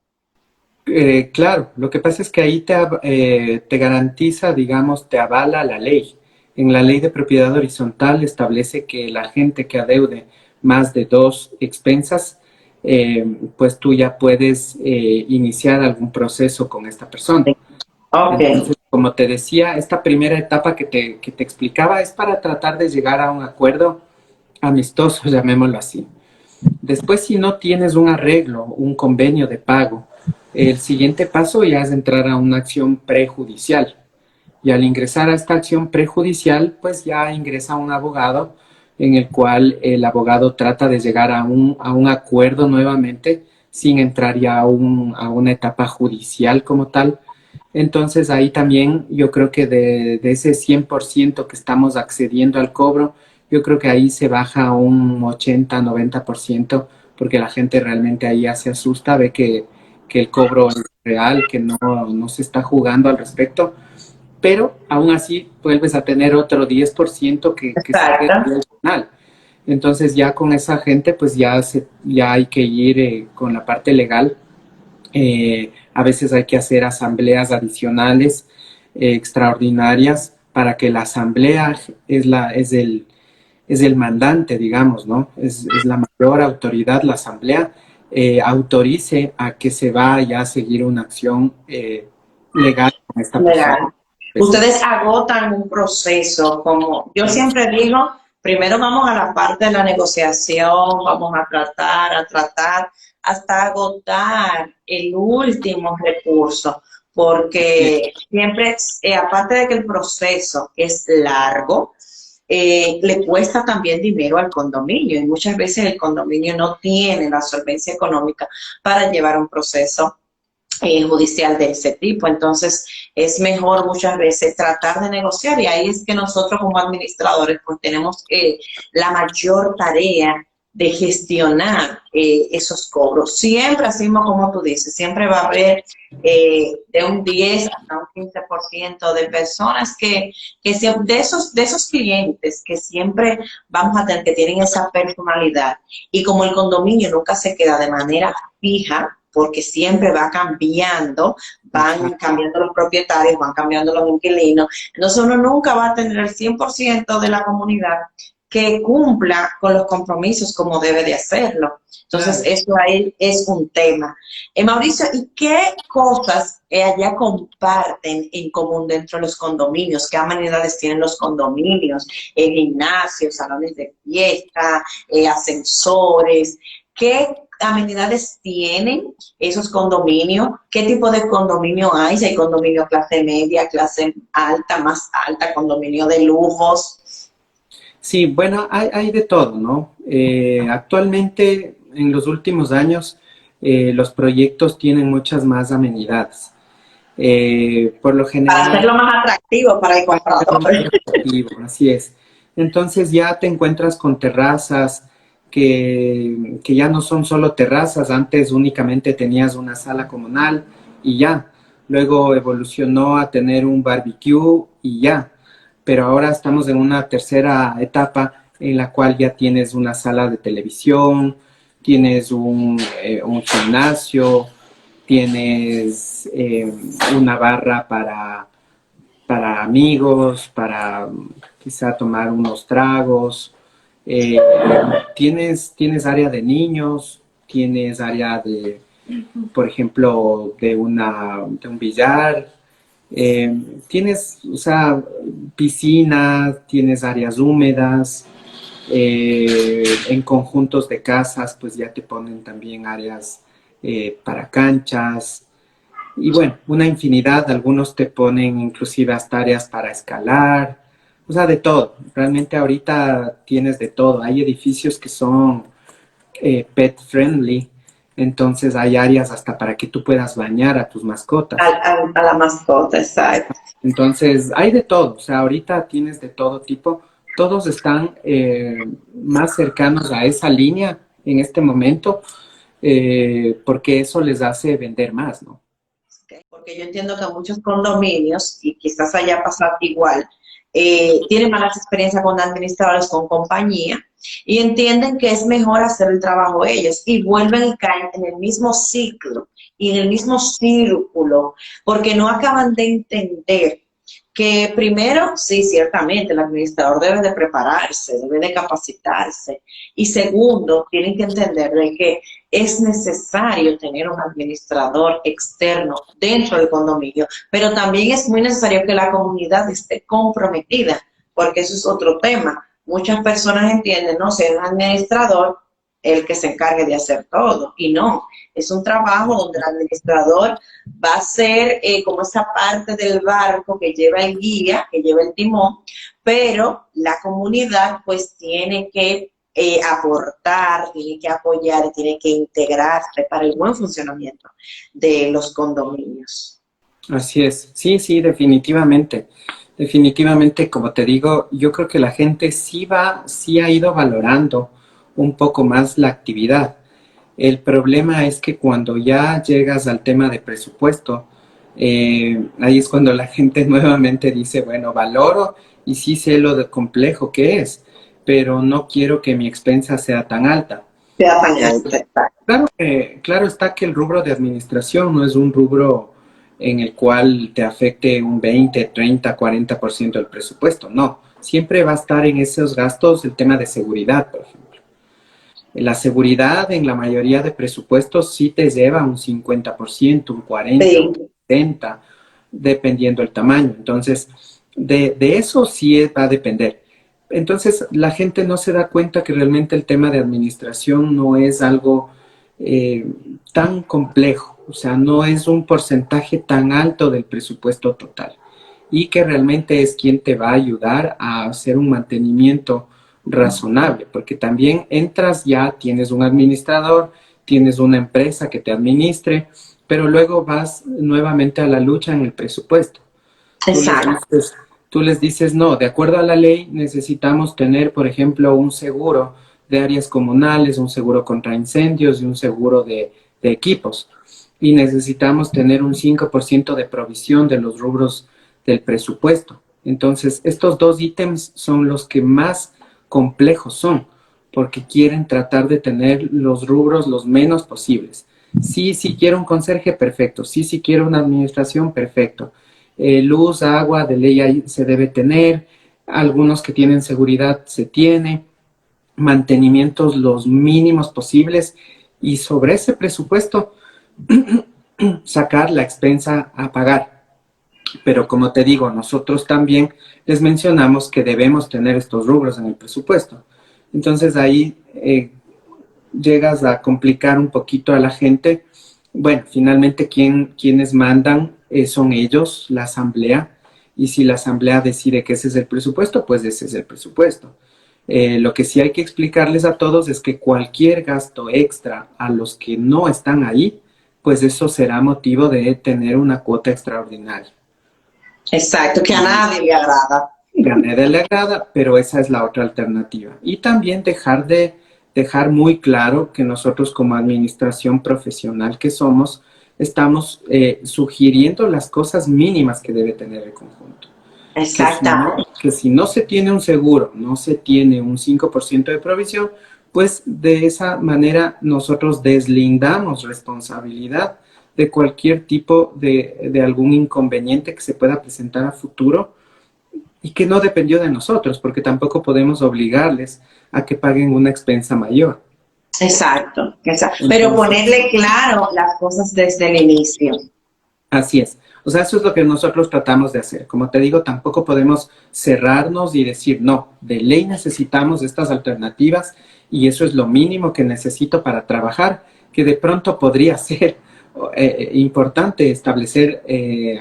Claro, lo que pasa es que ahí te garantiza, digamos, te avala la ley. En la ley de propiedad horizontal establece que la gente que adeude más de 2 expensas, pues tú ya puedes iniciar algún proceso con esta persona. Ok, Entonces, como te decía, esta primera etapa que te explicaba es para tratar de llegar a un acuerdo amistoso, llamémoslo así. Después, si no tienes un arreglo, un convenio de pago, el siguiente paso ya es entrar a una acción prejudicial. Y al ingresar a esta acción prejudicial, pues ya ingresa un abogado en el cual el abogado trata de llegar a un acuerdo nuevamente sin entrar ya a una etapa judicial como tal. Entonces ahí también yo creo que de ese 100% que estamos accediendo al cobro, yo creo que ahí se baja a un 80-90% porque la gente realmente ahí ya se asusta, ve que el cobro es real, que no se está jugando al respecto, pero aún así vuelves a tener otro 10% que sigue exacto. adicional. Entonces ya con esa gente pues ya hay que ir con la parte legal. A veces hay que hacer asambleas adicionales, extraordinarias, para que la asamblea es el mandante, digamos, ¿no? Es la mayor autoridad, la asamblea, autorice a que se vaya a seguir una acción legal con esta persona. Legal. Pues, Ustedes agotan un proceso, como yo sí, siempre digo, primero vamos a la parte de la negociación, vamos a tratar, hasta agotar el último recurso, porque siempre, aparte de que el proceso es largo, le cuesta también dinero al condominio y muchas veces el condominio no tiene la solvencia económica para llevar un proceso judicial de ese tipo. Entonces, es mejor muchas veces tratar de negociar y ahí es que nosotros como administradores pues tenemos la mayor tarea de gestionar esos cobros. Siempre, así como tú dices, siempre va a haber de un 10 hasta un 15% de personas de esos clientes que siempre vamos a tener, que tienen esa personalidad. Y como el condominio nunca se queda de manera fija, porque siempre va cambiando, van exacto. cambiando los propietarios, van cambiando los inquilinos. Entonces uno nunca va a tener el 100% de la comunidad que cumpla con los compromisos como debe de hacerlo. Entonces Claro. eso ahí es un tema. Mauricio, ¿y qué cosas allá comparten en común dentro de los condominios? ¿Qué amenidades tienen los condominios? Gimnasios, salones de fiesta, ascensores. ¿Qué amenidades tienen esos condominios? ¿Qué tipo de condominio hay? Si hay condominio clase media, clase alta, más alta, condominio de lujos. Sí, bueno, hay de todo, ¿no? Actualmente, en los últimos años, los proyectos tienen muchas más amenidades. Por lo Para general, hacerlo más atractivo para el para hacerlo comprador. más atractivo, así es. Entonces ya te encuentras con terrazas que ya no son solo terrazas, antes únicamente tenías una sala comunal y ya. Luego evolucionó a tener un barbecue y ya. Pero ahora estamos en una tercera etapa en la cual ya tienes una sala de televisión, tienes un gimnasio, tienes una barra para amigos, para quizá tomar unos tragos. Eh, tienes área de niños, tienes área de, por ejemplo, de un billar, tienes, o sea, piscina, tienes áreas húmedas, en conjuntos de casas, pues ya te ponen también áreas para canchas. Y bueno, una infinidad, algunos te ponen inclusive hasta áreas para escalar, o sea, de todo. Realmente ahorita tienes de todo. Hay edificios que son pet friendly, entonces hay áreas hasta para que tú puedas bañar a tus mascotas. A la mascota, exacto. Entonces hay de todo, o sea, ahorita tienes de todo tipo. Todos están más cercanos a esa línea en este momento, porque eso les hace vender más, ¿no? Porque yo entiendo que muchos condominios, y quizás haya pasado igual, tienen malas experiencias con administradores, con compañía, y entienden que es mejor hacer el trabajo ellos, y vuelven y caen en el mismo ciclo y en el mismo círculo, porque no acaban de entender que primero, sí, ciertamente, el administrador debe de prepararse, debe de capacitarse, y segundo, tienen que entender de que es necesario tener un administrador externo dentro del condominio, pero también es muy necesario que la comunidad esté comprometida, porque eso es otro tema. Muchas personas entienden, no, ser un administrador el que se encargue de hacer todo, y no, es un trabajo donde el administrador va a ser como esa parte del barco que lleva el guía, que lleva el timón, pero la comunidad pues tiene que aportar, tiene que apoyar y tiene que integrarse para el buen funcionamiento de los condominios. Así es, sí, sí, definitivamente. Definitivamente, como te digo, yo creo que la gente sí ha ido valorando un poco más la actividad. El problema es que cuando ya llegas al tema de presupuesto, ahí es cuando la gente nuevamente dice, bueno, valoro y sí sé lo de complejo que es, pero no quiero que mi expensa sea tan alta. Se apañaste. Claro está que el rubro de administración no es un rubro en el cual te afecte un 20, 30, 40% del presupuesto. No, siempre va a estar en esos gastos el tema de seguridad, por ejemplo. La seguridad en la mayoría de presupuestos sí te lleva un 50%, un 40%, un Sí, 70%, dependiendo el tamaño. Entonces, de eso sí va a depender. Entonces, la gente no se da cuenta que realmente el tema de administración no es algo eh, tan complejo, o sea, no es un porcentaje tan alto del presupuesto total y que realmente es quien te va a ayudar a hacer un mantenimiento razonable, porque también entras ya, tienes un administrador, tienes una empresa que te administre, pero luego vas nuevamente a la lucha en el presupuesto. Tú les exacto. dices, tú les dices, no, de acuerdo a la ley necesitamos tener, por ejemplo, un seguro de áreas comunales, un seguro contra incendios y un seguro de equipos. Y necesitamos tener un 5% de provisión de los rubros del presupuesto. Entonces, estos dos ítems son los que más complejos son, porque quieren tratar de tener los rubros los menos posibles. Sí, sí quiero un conserje, perfecto. Sí, sí quiero una administración, perfecto. Luz, agua, de ley ahí se debe tener. Algunos que tienen seguridad se tiene. Mantenimientos los mínimos posibles. Y sobre ese presupuesto, sacar la expensa a pagar. Pero como te digo, nosotros también les mencionamos que debemos tener estos rubros en el presupuesto. Entonces ahí llegas a complicar un poquito a la gente. Bueno, finalmente quienes mandan son ellos, la asamblea, y si la asamblea decide que ese es el presupuesto, pues ese es el presupuesto. Lo que sí hay que explicarles a todos es que cualquier gasto extra a los que no están ahí, pues eso será motivo de tener una cuota extraordinaria. Exacto, que a nadie le agrada. Gané de la agrada, pero esa es la otra alternativa. Y también dejar muy claro que nosotros como administración profesional que somos, estamos sugiriendo las cosas mínimas que debe tener el conjunto. Exactamente. Que si no se tiene un seguro, no se tiene un 5% de provisión, pues de esa manera nosotros deslindamos responsabilidad de cualquier tipo de algún inconveniente que se pueda presentar a futuro y que no dependió de nosotros, porque tampoco podemos obligarles a que paguen una expensa mayor. Exacto, exacto. Pero Entonces, ponerle claro las cosas desde el inicio. así es. O sea, eso es lo que nosotros tratamos de hacer. Como te digo, tampoco podemos cerrarnos y decir, no, de ley necesitamos estas alternativas y eso es lo mínimo que necesito para trabajar, que de pronto podría ser, importante establecer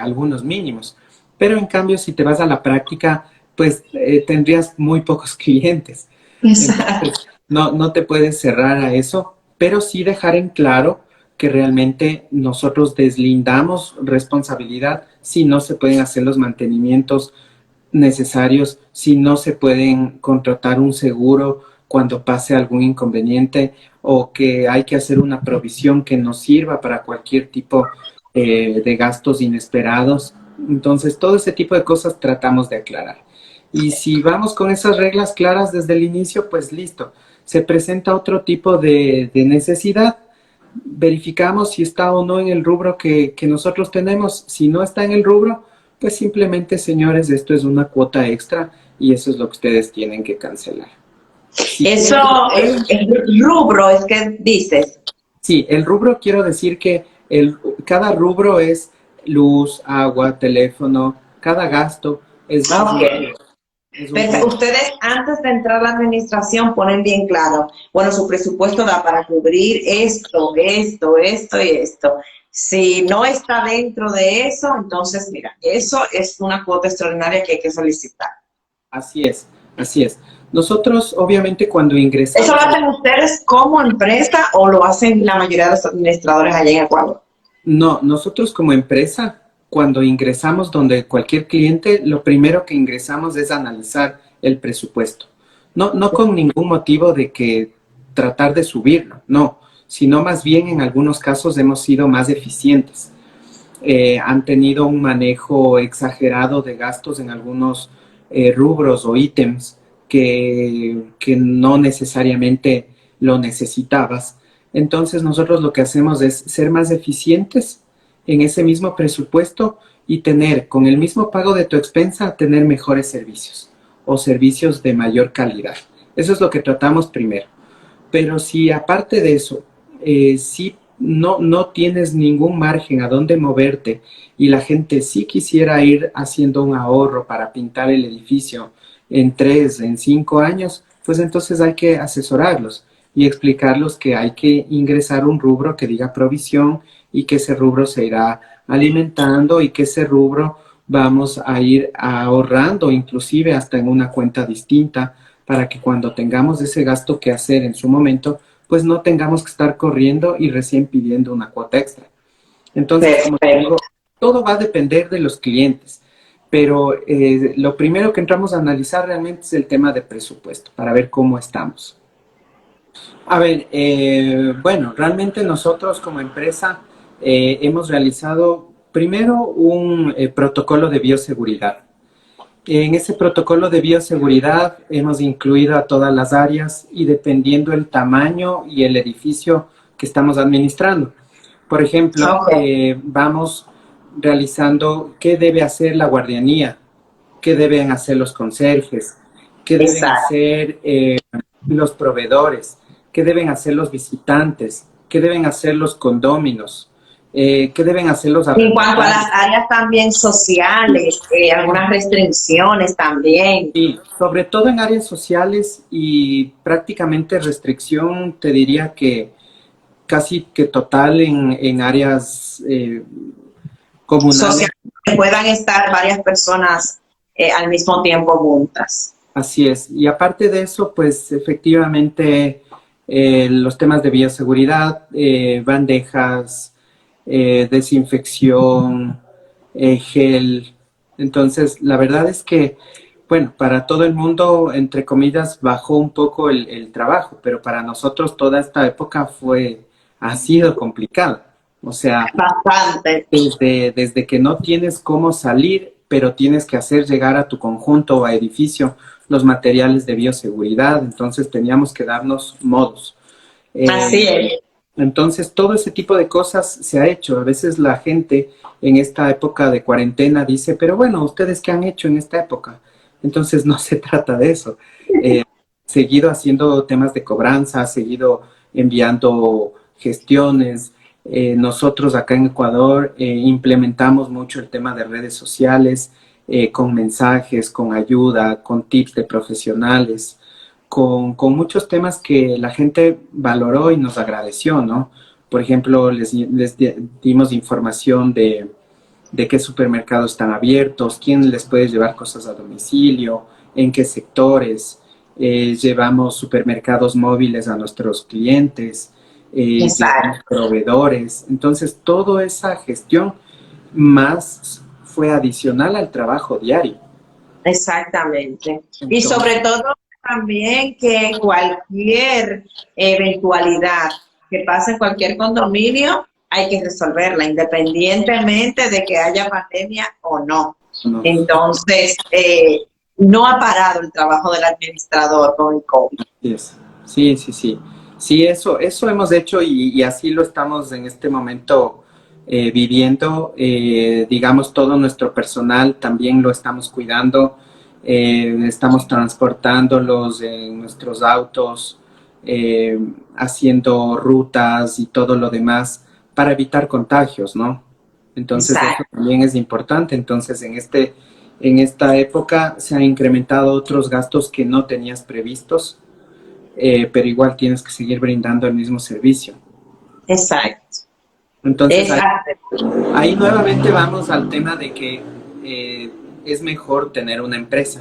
algunos mínimos. Pero en cambio, si te vas a la práctica, pues tendrías muy pocos clientes. Exacto. Entonces, no te puedes cerrar a eso, pero sí dejar en claro que realmente nosotros deslindamos responsabilidad si no se pueden hacer los mantenimientos necesarios, si no se pueden contratar un seguro cuando pase algún inconveniente o que hay que hacer una provisión que nos sirva para cualquier tipo de gastos inesperados. Entonces, todo ese tipo de cosas tratamos de aclarar. Y si vamos con esas reglas claras desde el inicio, pues listo. Se presenta otro tipo de necesidad, verificamos si está o no en el rubro que nosotros tenemos. Si no está en el rubro, pues simplemente, señores, esto es una cuota extra y eso es lo que ustedes tienen que cancelar. Si Eso, quieren, el rubro es que dices. sí, el rubro quiero decir que cada rubro es luz, agua, teléfono, cada gasto es Ok. un rubro. Es un Pero rubro. ustedes antes de entrar a la administración ponen bien claro, bueno, su presupuesto da para cubrir esto, esto y esto. Si no está dentro de eso, entonces mira, eso es una cuota extraordinaria que hay que solicitar. Así es, así es. Nosotros, obviamente, cuando ¿Eso ingresamos lo hacen ustedes como empresa o lo hacen la mayoría de los administradores allá en Ecuador? No, nosotros como empresa, cuando ingresamos donde cualquier cliente, lo primero que ingresamos es analizar el presupuesto. No con ningún motivo de que tratar de subirlo, no, sino más bien en algunos casos hemos sido más eficientes. Han tenido un manejo exagerado de gastos en algunos rubros o ítems que no necesariamente lo necesitabas. Entonces nosotros lo que hacemos es ser más eficientes en ese mismo presupuesto y tener, con el mismo pago de tu expensa, tener mejores servicios o servicios de mayor calidad. Eso es lo que tratamos primero. Pero si aparte de eso, si no tienes ningún margen a dónde moverte y la gente sí quisiera ir haciendo un ahorro para pintar el edificio en 3, en 5 años, pues entonces hay que asesorarlos y explicarlos que hay que ingresar un rubro que diga provisión y que ese rubro se irá alimentando y que ese rubro vamos a ir ahorrando inclusive hasta en una cuenta distinta para que cuando tengamos ese gasto que hacer en su momento, pues no tengamos que estar corriendo y recién pidiendo una cuota extra. Entonces, como te Perfecto. digo, todo va a depender de los clientes, pero lo primero que entramos a analizar realmente es el tema de presupuesto, para ver cómo estamos. A ver, bueno, realmente nosotros como empresa hemos realizado primero un protocolo de bioseguridad. En ese protocolo de bioseguridad hemos incluido a todas las áreas y dependiendo el tamaño y el edificio que estamos administrando. Por ejemplo, Ok. vamos realizando qué debe hacer la guardianía, qué deben hacer los conserjes, qué deben Exacto. hacer los proveedores, qué deben hacer los visitantes, qué deben hacer los condóminos, qué deben hacer los En cuanto a las arrendatarios. áreas también sociales, algunas restricciones también. Sí, sobre todo en áreas sociales y prácticamente restricción, te diría que casi que total en áreas comunales. Sociales que puedan estar varias personas al mismo tiempo juntas. Así es. Y aparte de eso, pues efectivamente los temas de bioseguridad, bandejas, desinfección, gel. Entonces, la verdad es que, bueno, para todo el mundo, entre comillas, bajó un poco el trabajo, pero para nosotros toda esta época ha sido complicada. O sea, Bastante. desde que no tienes cómo salir, pero tienes que hacer llegar a tu conjunto o a edificio los materiales de bioseguridad, entonces teníamos que darnos modos. Así Eh, es. entonces, todo ese tipo de cosas se ha hecho. A veces la gente en esta época de cuarentena dice, pero bueno, ¿ustedes qué han hecho en esta época? Entonces, no se trata de eso. Eh, Seguido haciendo temas de cobranza, seguido enviando gestiones. Nosotros acá en Ecuador implementamos mucho el tema de redes sociales, con mensajes, con ayuda, con tips de profesionales con muchos temas que la gente valoró y nos agradeció, ¿no? Por ejemplo, les dimos información de qué supermercados están abiertos, quién les puede llevar cosas a domicilio, en qué sectores. Llevamos supermercados móviles a nuestros clientes, llevamos Exacto, proveedores. Entonces, toda esa gestión más fue adicional al trabajo diario. exactamente. Y Entonces, sobre todo también que cualquier eventualidad que pase en cualquier condominio, hay que resolverla, independientemente de que haya pandemia o no. no, Entonces, no ha parado el trabajo del administrador con el COVID. sí, sí, sí, sí. Sí, eso hemos hecho y así lo estamos en este momento viviendo. Digamos, todo nuestro personal también lo estamos cuidando. Estamos transportándolos en nuestros autos, eh, haciendo rutas y todo lo demás para evitar contagios, ¿no? Entonces, eso Exacto. también es importante. Entonces, en esta época se han incrementado otros gastos que no tenías previstos, pero igual tienes que seguir brindando el mismo servicio. Exacto. Entonces Exacto. ahí nuevamente vamos al tema de que eh, es mejor tener una empresa.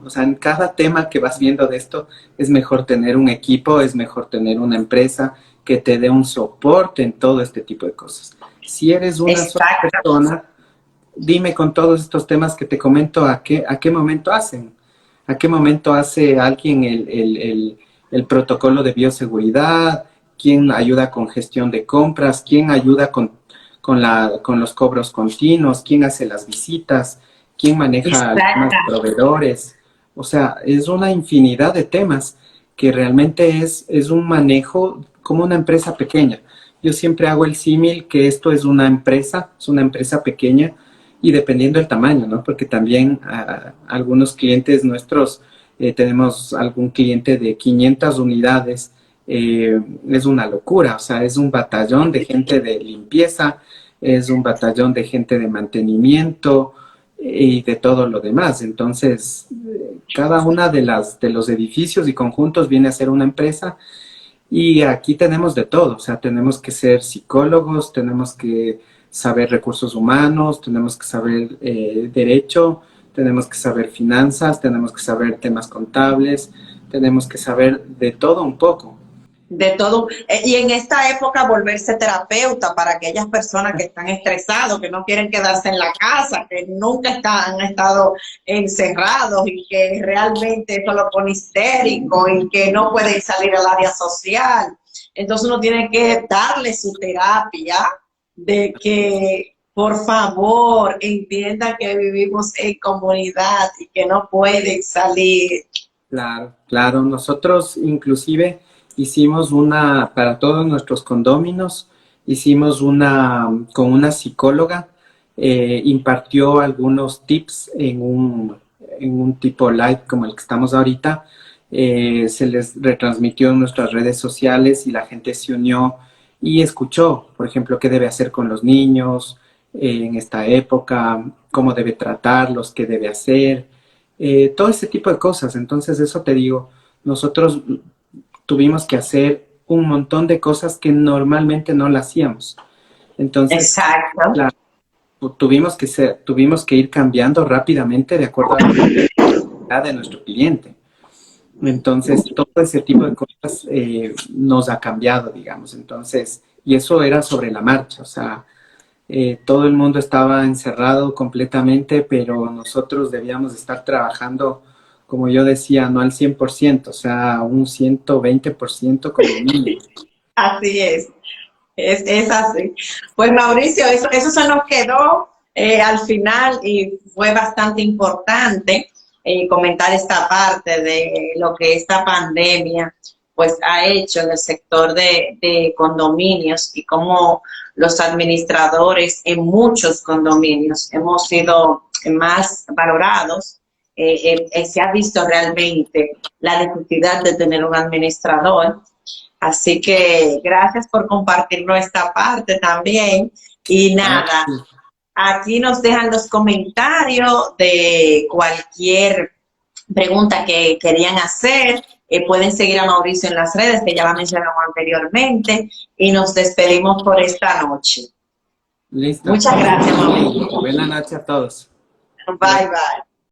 O sea, en cada tema que vas viendo de esto, es mejor tener un equipo, es mejor tener una empresa que te dé un soporte en todo este tipo de cosas. Si eres una sola Exacto. persona, dime con todos estos temas que te comento, a qué momento hacen? ¿A qué momento hace alguien el protocolo de bioseguridad? ¿Quién ayuda con gestión de compras? ¿Quién ayuda con los cobros continuos? ¿Quién hace las visitas? ¿Quién maneja los Exacto. proveedores? O sea, es una infinidad de temas que realmente es un manejo como una empresa pequeña. Yo siempre hago el símil que esto es una empresa pequeña y dependiendo del tamaño, ¿no? Porque también algunos clientes nuestros, tenemos algún cliente de 500 unidades, es una locura, o sea, es un batallón de gente de limpieza, es un batallón de gente de mantenimiento y de todo lo demás. Entonces, cada una de los edificios y conjuntos viene a ser una empresa y aquí tenemos de todo, o sea, tenemos que ser psicólogos, tenemos que saber recursos humanos, tenemos que saber derecho, tenemos que saber finanzas, tenemos que saber temas contables, tenemos que saber de todo un poco. De todo. Y en esta época volverse terapeuta para aquellas personas que están estresados, que no quieren quedarse en la casa, que nunca han estado encerrados y que realmente eso lo pone histérico y que no pueden salir al área social. Entonces uno tiene que darle su terapia de que por favor entiendan que vivimos en comunidad y que no pueden salir. Claro, claro, nosotros inclusive hicimos para todos nuestros condóminos, hicimos con una psicóloga, impartió algunos tips en un tipo live como el que estamos ahorita. Se les retransmitió en nuestras redes sociales y la gente se unió y escuchó, por ejemplo, qué debe hacer con los niños en esta época, cómo debe tratarlos, qué debe hacer, todo ese tipo de cosas. Entonces, eso te digo, nosotros tuvimos que hacer un montón de cosas que normalmente no las hacíamos. Entonces, Exacto. claro, tuvimos que ir cambiando rápidamente de acuerdo a la necesidad de nuestro cliente. Entonces, todo ese tipo de cosas nos ha cambiado, digamos. Entonces, y eso era sobre la marcha, o sea, todo el mundo estaba encerrado completamente, pero nosotros debíamos estar trabajando, como yo decía, no al 100%, o sea, un 120% como mínimo. Así es así. Pues Mauricio, eso se nos quedó al final y fue bastante importante comentar esta parte de lo que esta pandemia pues ha hecho en el sector de condominios y cómo los administradores en muchos condominios hemos sido más valorados. Se ha visto realmente la necesidad de tener un administrador. Así que gracias por compartirnos esta parte también. Y Ah, nada, sí. aquí nos dejan los comentarios de cualquier pregunta que querían hacer. Pueden seguir a Mauricio en las redes, que ya la mencionamos anteriormente, y nos despedimos por esta noche. Listo. Muchas gracias, Mauricio. Buenas noches a todos. Bye, bye.